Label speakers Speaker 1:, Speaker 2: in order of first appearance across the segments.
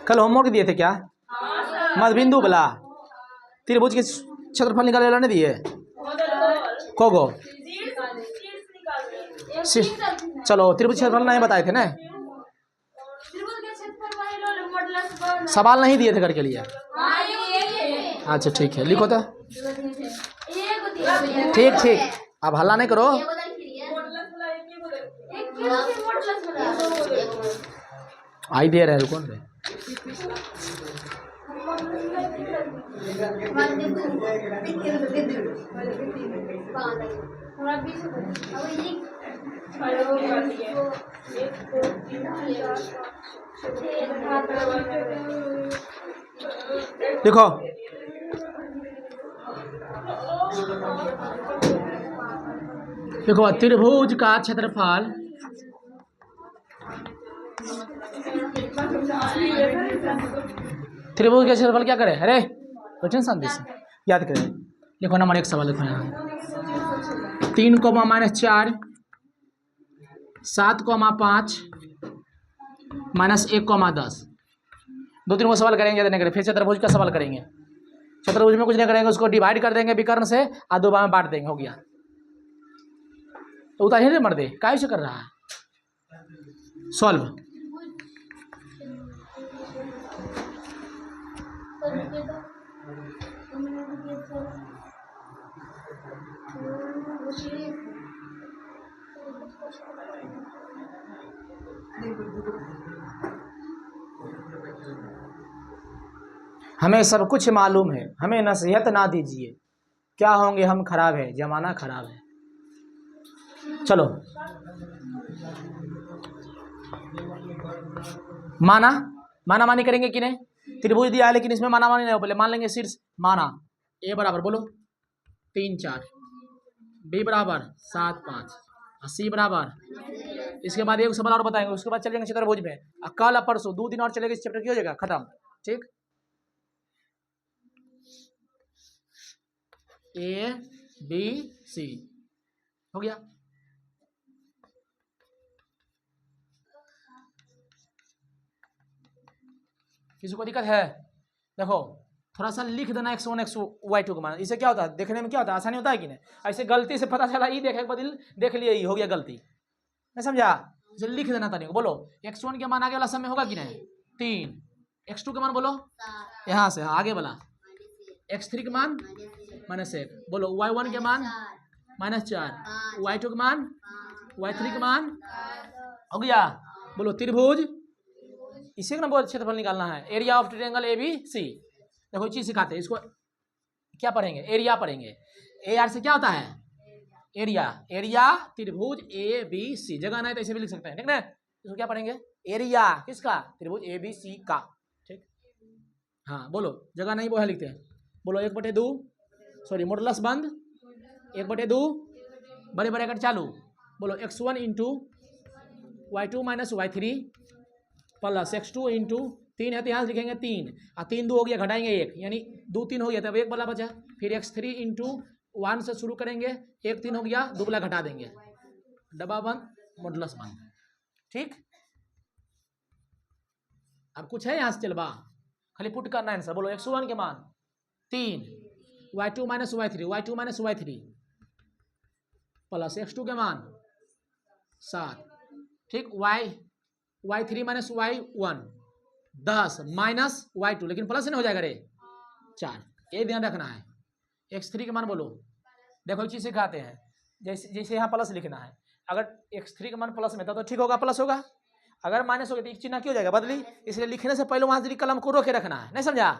Speaker 1: कल होमवर्क दिए थे क्या? मध्यबिंदु वाला त्रिभुज के क्षेत्रफल निकाले वाला नहीं दिए? कोगो चलो त्रिभुज क्षेत्रफल नहीं बताए थे ना, सवाल नहीं दिए थे करके लिए। अच्छा ठीक है, लिखो तो। ठीक ठीक, अब हल्ला नहीं करो। आइडिया रहे कौन रहे? देखो देखो त्रिभुज का क्षेत्रफल त्रिभुज का क्षेत्रफल क्या करे? अरे शांति से याद करें। देखो नंबर 1 सवाल देखो यहाँ 3, -4 -7, -5 -1, 10 2-3 को सवाल करेंगे, नहीं करें। फिर चतुर्भुज का सवाल करेंगे। चतुर्भुज में कुछ नहीं करेंगे, उसको डिवाइड कर देंगे विकर्ण से और 2 बार में बांट देंगे, हो गया। तो उतार मर दे, काय से कर रहा है सॉल्व। हमें सब कुछ मालूम है, हमें नसीहत ना दीजिए, क्या होंगे हम खराब है, जमाना खराब है। चलो माना माना मानी करेंगे कि नहीं? त्रिभुज दिया है लेकिन इसमें माना मानी नहीं हो, पहले मान लेंगे शीर्ष माना। ए बराबर बोलो 3 4, बी बराबर 7 5, सी बराबर। इसके बाद एक सवाल और बताएंगे, उसके बाद चल जाएंगे चतुर्भुज में। कल परसों 2 दिन और चलेगा, इस चैप्टर की हो जाएगा खत्म। ठीक, ए बी सी हो गया। किसी को दिक्कत है? देखो थोड़ा सा लिख देना x1 x2 का मान। इससे क्या होता है, देखने में क्या होता है, आसानी होता है कि नहीं? ऐसे गलती से पता चला ई देखे बदल देख लिए ई हो गया गलती, नहीं समझा? इसे लिख देना तनिक। बोलो x1 के मान आगे वाला समय होगा कि नहीं? 3, x2 के मान बोलो यहाँ से आगे वाला, x3 के मान -1, बोलो y1 के मान -4, y2 के मान, y3 के मान, हो गया। बोलो त्रिभुज, इसी का नंबर क्षेत्रफल निकालना है, एरिया ऑफ ट्रायंगल ABC। देखो चीज सिखाते हैं, इसको क्या पढ़ेंगे? एरिया पढ़ेंगे। ए आर से क्या होता है? एरिया। एरिया त्रिभुज ABC, जगह नहीं तो ऐसे भी लिख सकते हैं, ठीक ना? इसको क्या पढ़ेंगे? एरिया किसका? त्रिभुज ABC का। ठीक, हाँ बोलो, जगह नहीं वो है लिखते हैं। बोलो 1/2, सॉरी मॉडुलस बंद, 1/2 बड़े बड़े कर चालू। बोलो x1 into y2 - y3 plus x2 into 3 है तो यहाँ से लिखेंगे 3 और 3 2 हो गया, घटाएंगे 1, यानी 2 3 हो गया, तब 1 वाला बचा। फिर x3 इंटू 1 से शुरू करेंगे, 1 3 हो गया, 2 वाला घटा देंगे, डब्बा बंद मॉडुलस बंद। ठीक, अब कुछ है यहाँ से चलवा, खाली पुट करना आंसर। बोलो x1 के मान 3, y2 - y3 प्लस x2 के मान 7, ठीक, y3 - y1 10 माइनस y2, लेकिन प्लस नहीं हो जाएगा रे 4, ये ध्यान रखना है। x3 के मान बोलो, देखो एक चीज सिखाते हैं, जैसे यहाँ प्लस लिखना है, अगर x3 का मान प्लस में था तो ठीक होगा, प्लस होगा। अगर माइनस हो गया तो एक चिन्ह क्यों हो जाएगा, बदली। इसलिए लिखने से पहले वहां से कलम को रोके रखना है, नहीं समझा?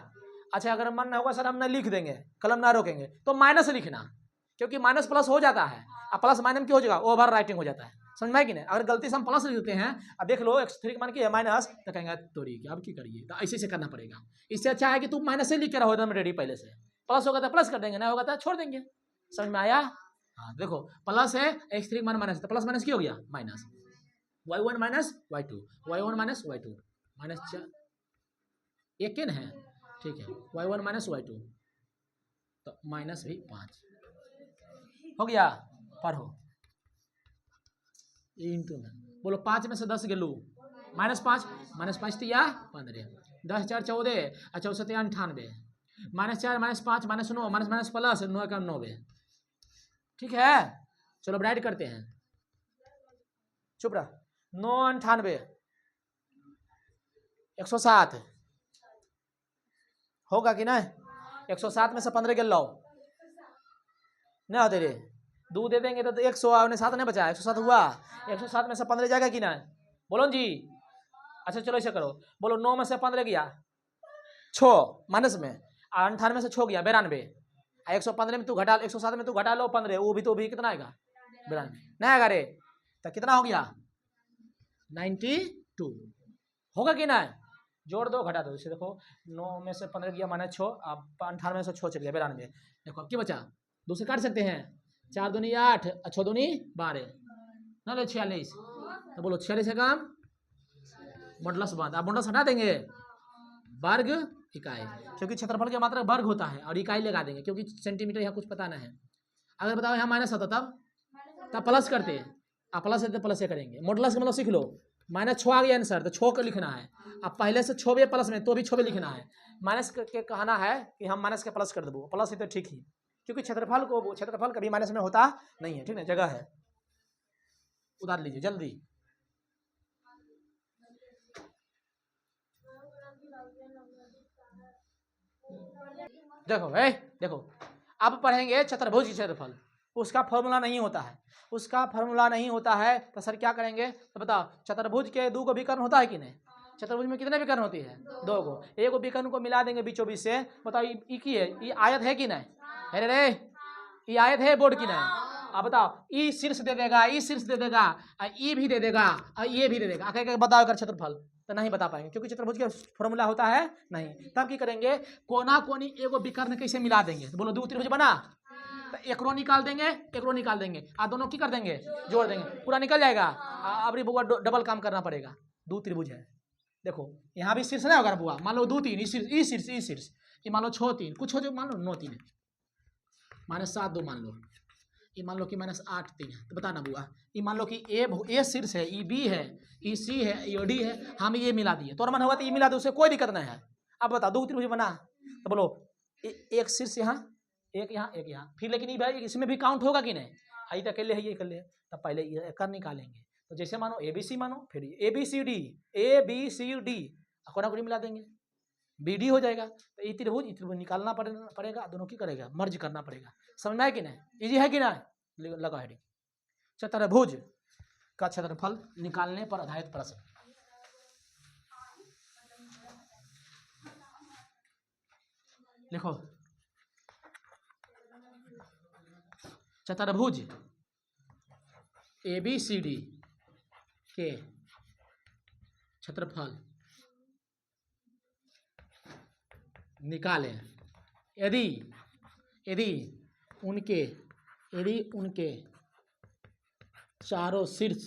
Speaker 1: अच्छा अगर मन ना होगा सर हम ना लिख देंगे, कलम ना रोकेंगे, तो माइनस लिखना, क्योंकि माइनस प्लस हो जाता है, अब प्लस माइनस क्यों हो जाएगा, ओवर राइटिंग हो जाता है, समझ में कि नहीं? अगर गलती से हम प्लस लिख देते हैं, अब देख लो x3 के मान की है माइनस, तो कहेंगे तोरी की अब की करिए, तो ऐसे से करना पड़ेगा। इससे अच्छा है कि तुम माइनस से लिख के रहो एकदम रेडी पहले से, प्लस होगा तो प्लस कर देंगे, ना होगा तो छोड़ देंगे। समझ में आया? हाँ देखो प्लस है, x3 मान माइनस, तो प्लस माइनस क्या हो गया minus, y1 - y2, y1 - y2 -4 एक के ना है, ठीक है, y1 - y2 तो माइनस भी 5 हो गया। पढ़ो इंटू में, बोलो 5 में से 10 गेलू -5 -5 या 15, 10 4 14 और 4 7 98, -4 -5 -9 माइनस प्लस 9 का 90। ठीक है, चलो अब राइट करते हैं। चुप रहा। 9 98 107 होगा कि नहीं? 107 में से 15 गिन लो, नहीं होते रे, 2 दे देंगे तो 107 नहीं बचा, 107 हुआ। 107 में से 15 जाएगा कि नहीं? बोलो जी। अच्छा चलो ऐसे करो, बोलो 9 में से 15 गया 6 माइनस में, 98 में से 6 गया 92, 115 में तू घटा, 107 में तू घटा लो 15, वो भी कितना आएगा? 92 नहीं आएगा रे, तो कितना हो गया? 92 होगा कि नहीं? जोड़ दो घटा दो, इसे देखो 9 में से 15 गया -6, अब 98 में से 6 चल गया 92। देखो अब क्या बचा? 2 से काट सकते हैं, 4 दूनी 8 और 6 दूनी 12 ना ले 46। तो बोलो 46 है काम मॉडुलस बंद। आप मॉडुलस हटा देंगे, वर्ग इकाई, क्योंकि क्षेत्रफल की मात्रा वर्ग होता है, और इकाई लगा देंगे क्योंकि सेंटीमीटर यहाँ कुछ पता नहीं है। अगर बताओ यहाँ माइनस होता तब प्लस करते, आप प्लस है तो प्लस से करेंगे। मॉडुलस का मतलब सीख लो, -6 आ गया आंसर तो 6 को लिखना है, अब पहले से 6 भी प्लस में तो भी 6 भी लिखना है। माइनस के कहना है कि हम माइनस के प्लस कर दो, प्लस है तो ठीक ही, क्योंकि क्षेत्रफल कभी माइनस में होता नहीं है। ठीक है, जगह है, उतार लीजिए जल्दी। देखो देखो अब पढ़ेंगे चतुर्भुज की क्षेत्रफल, उसका फॉर्मूला नहीं होता है, उसका फॉर्मूला नहीं होता है तो सर क्या करेंगे? तो बताओ चतुर्भुज के 2 को विकर्ण होता है कि नहीं? चतुर्भुज में कितने विकर्ण होती है? 2 को, एक विकर्ण को मिला देंगे बीचों बीच से। बताओ ये की है, ये आयत है कि नहीं? अरे रे ये आयत है बोर्ड की नहीं? अब बताओ ई शीर्ष दे देगा, ई शीर्ष दे देगा, ई भी दे देगा और ये भी दे देगा, आखिर बताओ कर क्षेत्रफल तो नहीं बता पाएंगे, क्योंकि चतुर्भुज का फॉर्मूला होता है नहीं। तब की करेंगे, कोना कोनी एगो विकर्ण कैसे मिला देंगे? तो बोलो 2 त्रिभुज बना, तो एक रो निकाल देंगे, एक रो निकाल देंगे, आ दोनों की कर देंगे जोड़ देंगे, पूरा निकल जाएगा। अब बुआ डबल काम करना पड़ेगा। 2 त्रिभुज है, देखो यहाँ भी शीर्ष नहीं होगा बुआ, मान लो 2 3 ई शीर्ष, ये मान लो 6 3 कुछ हो जो मान लो 9 3 -7 2 मान लो, ये मान लो कि -8 3 है, तो बताना बुआ, ये मान लो कि ए शीर्ष है, ई बी है, ई सी है, ई डी है, हम ये मिला दिए, तो मन होगा तो ये मिला दो, उससे कोई दिक्कत नहीं है। अब बता 2 त्रिभुज बना, तो बोलो एक शीर्ष यहाँ, एक यहाँ, फिर लेकिन ये भाई इसमें भी काउंट होगा कि नहीं? आई तो अकेले है, ये अकेले है, तब पहले ये कर निकालेंगे। तो जैसे मानो ABC मानो, फिर ABCD कोना कोनी मिला देंगे, BD हो जाएगा। तो ये त्रिभुज निकालना पड़ेगा, दोनों की करेगा, मर्ज करना पड़ेगा। समझ में है कि नहीं? इजी है कि नहीं? लगा हेडिंग चतुर्भुज का क्षेत्रफल निकालने पर आधारित प्रश्न। लिखो चतुर्भुज ABCD के क्षेत्रफल निकालें यदि उनके चारों शीर्ष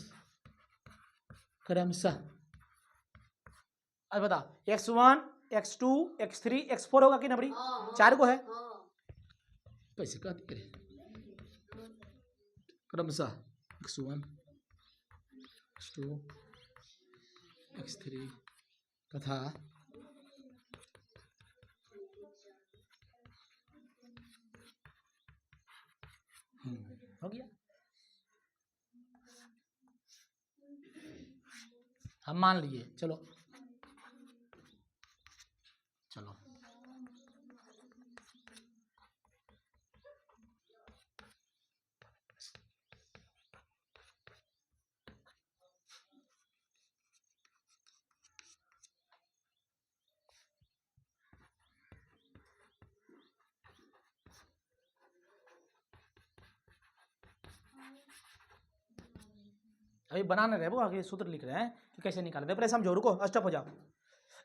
Speaker 1: क्रमशः, अब बता x1 x2 x3 x4 होगा कि नबरी? 4 को है, कैसे कहते हैं क्रमशः x1 x2 x3 तथा हो गया। हम मान लिए, चलो अभी बनाने रहे वो आगे सूत्र लिख रहे हैं कि कैसे निकालें। पहले समझो, रुको स्टॉप हो जाओ।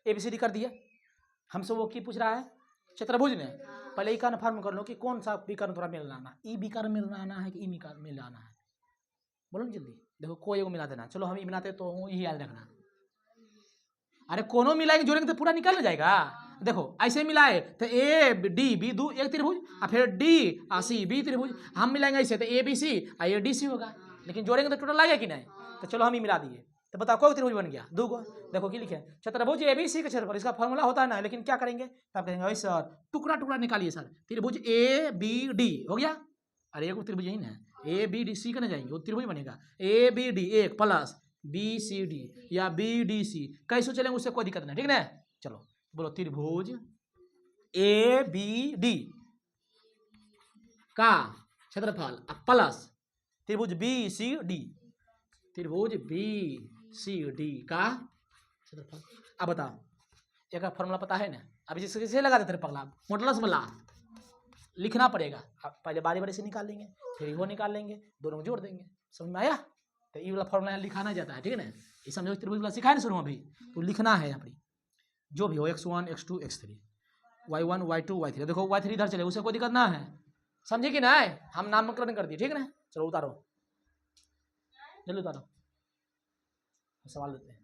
Speaker 1: ABCD कर दिया, हमसे वो की पूछ रहा है चतुर्भुज ने, पहले ई कन्फर्म कर लो कि कौन सा विकर्ण थोड़ा मिल लाना, ई विकर्ण मिल लाना है कि ई मिल लाना है, बोलो ना जल्दी। देखो कोई एगो मिला देना, चलो हम ई मिलाते तो यही याद रखना। अरे कोनो मिलाएंगे जोड़ेंगे तो पूरा निकल जाएगा। देखो ऐसे मिलाए तो AD B एक त्रिभुज, और फिर DC त्रिभुज, हम मिलाएंगे ऐसे तो ABC और ये DC होगा, लेकिन जोड़ेंगे तो टोटल लगेगा कि नहीं? तो चलो हम ही मिला दिए, तो बताओ कोई त्रिभुज बन गया, दो को देखो की लिखे चतुर्भुज ABC के क्षेत्रफल, इसका फॉर्मूला होता है ना, लेकिन क्या करेंगे तो आप कहेंगे सर टुकड़ा टुकड़ा निकालिए सर, त्रिभुज ABD हो गया, अरे एक त्रिभुज यही ना ABDC करने जाएंगे वो त्रिभुज बनेगा ABD एक प्लस BCD या BDC, कैसे चलेंगे उससे कोई दिक्कत नहीं, ठीक ना। चलो बोलो त्रिभुज ABD का क्षेत्रफल प्लस त्रिभुज BCD, त्रिभुज BCD का क्षेत्रफल। अब बताओ एक फॉर्मूला पता है ना, अभी जिससे लगा देते पगला मोटलस वाला लिखना पड़ेगा, पहले बारी बारी से निकाल लेंगे, फिर वो निकाल लेंगे, दोनों को जोड़ देंगे, समझ में आया। तो ये वाला फॉर्मूला लिखा नहीं जाता है, ठीक है ना, ये समझो त्रिभुज वाला सिखाया ना शुरू में, अभी तो लिखना है यहाँ पर जो भी हो x1 x2 x3 y1 y2 y3, देखो y3 इधर चले उसे कोई दिक्कत ना है, समझे कि ना, हम नामकरण कर दिए, ठीक है ना। चलो उतारो जल्दी उतारो, सवाल देते हैं,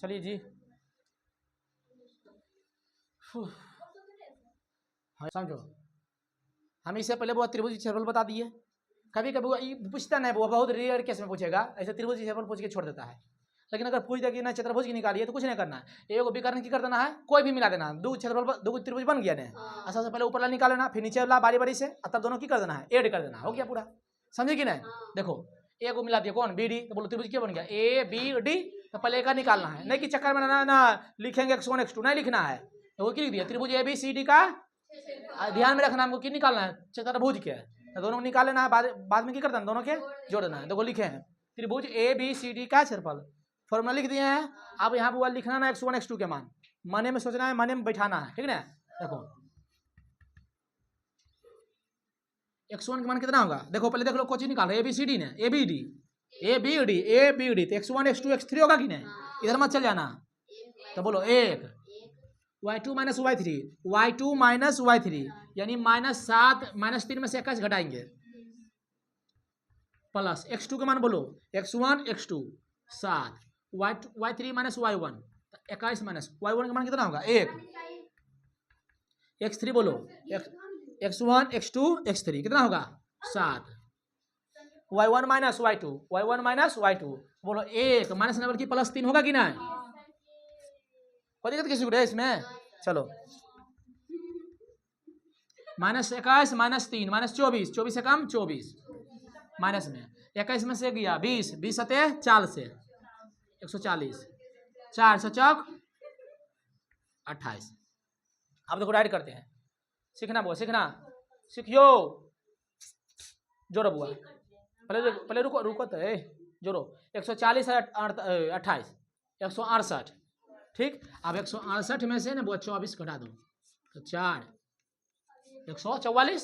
Speaker 1: चलिए जी। हाँ समझो, हम इससे पहले वो त्रिभुज क्षेत्रफल बता दिए, कभी कभी वो पूछता नहीं, वो बहुत रेयर केस में पूछेगा, ऐसे त्रिभुज क्षेत्रफल पूछ के छोड़ देता है, लेकिन अगर पूछ दे कि ना चतुर्भुज की निकालिए तो कुछ नहीं करना है, एक विकर्ण की कर देना है, कोई भी मिला देना, दो क्षेत्रफल दो त्रिभुज बन गया ना, सबसे पहले ऊपर वाला निकाल लेना, फिर नीचे वाला बारी बारी से, तब दोनों की कर देना है, ऐड कर देना, हो गया पूरा, समझे कि नहीं। देखो ए को मिला दिया कौन BD, तो बोलो त्रिभुज क्या बन गया ABD, तो पहले का निकालना है, नहीं कि चक्कर में ना लिखेंगे x1 x2 नहीं लिखना है, तो वो क्या लिख दिया त्रिभुज ABCD का, ध्यान में रखना हमको, क्या निकालना है चतुर्भुज के, तो दोनों को निकाल लेना है, बाद में क्या कर देना, दोनों के जोड़ देना है। देखो लिखे हैं त्रिभुज ABCD का क्षेत्रफल, फॉर्मूला लिख दिए हैं, अब यहाँ पर लिखना ना x1 x2 के मान, माने में सोचना है, माने में बैठाना है, ठीक है ना। देखो x1 का मान कितना होगा, देखो पहले देख लो कोची निकाल रहे ABCD ने, ABD तो x1 x2 x3 होगा कि नहीं, इधर मत चल जाना, तो बोलो एक y2 माइनस y3 यानी -7 -3 में से 21 घटाएंगे, प्लस x2 का मान बोलो x1 x2 7 y3 minus y1 21 minus y1 का मान कितना होगा 1, x3 बोलो x1 x2 x3 कितना होगा 7, y1 माइनस y2 बोलो 1 माइनस नंबर की प्लस 3 होगा कि ना, कोई दिक्कत किसी को है इसमें। चलो -21 -3 -24 से कम 24 माइनस में 21 में से गया 20 सते 4 से 140 4 से चौक 28। अब देखो ऐड करते हैं, सीखना बुआ सीखियो, जोड़ो बुआ, पहले रुको तो जोड़ो 140 28 168, ठीक। अब 168 में से ना बुआ 24 घटा दो, तो 4 144,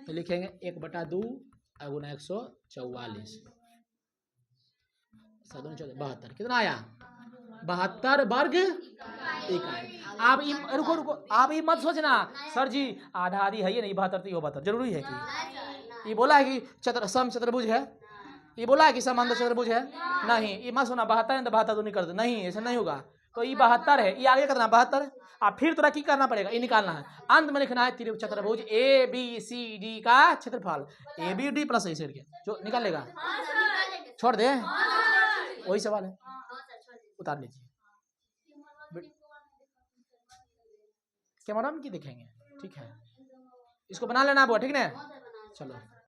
Speaker 1: तो लिखेंगे 1/2 गुना 144 72, कितना आया 72 वर्ग इकाई। आप रुको आप ये मत सोचना सर जी आधा आधी है ये नहीं 72 तो 72 जरूरी है कि ये बोला है कि सम चतुर्भुज है, ये बोला है कि समांतर चतुर्भुज है, नहीं ये मत सुना 72 है तो 72 नहीं कर दो, नहीं ऐसा नहीं होगा, तो ये 72 है, ये आगे करना 72, अब फिर तुरा की करना पड़ेगा, ये निकालना है, अंत में लिखना है चतुर्भुज ABCD का क्षेत्रफल ABD प्लस ऐसे जो निकाल लेगा, छोड़ दे वही सवाल है, उतार लीजिए, कैमरा में की देखेंगे, ठीक है इसको बना लेना वो, ठीक है। चलो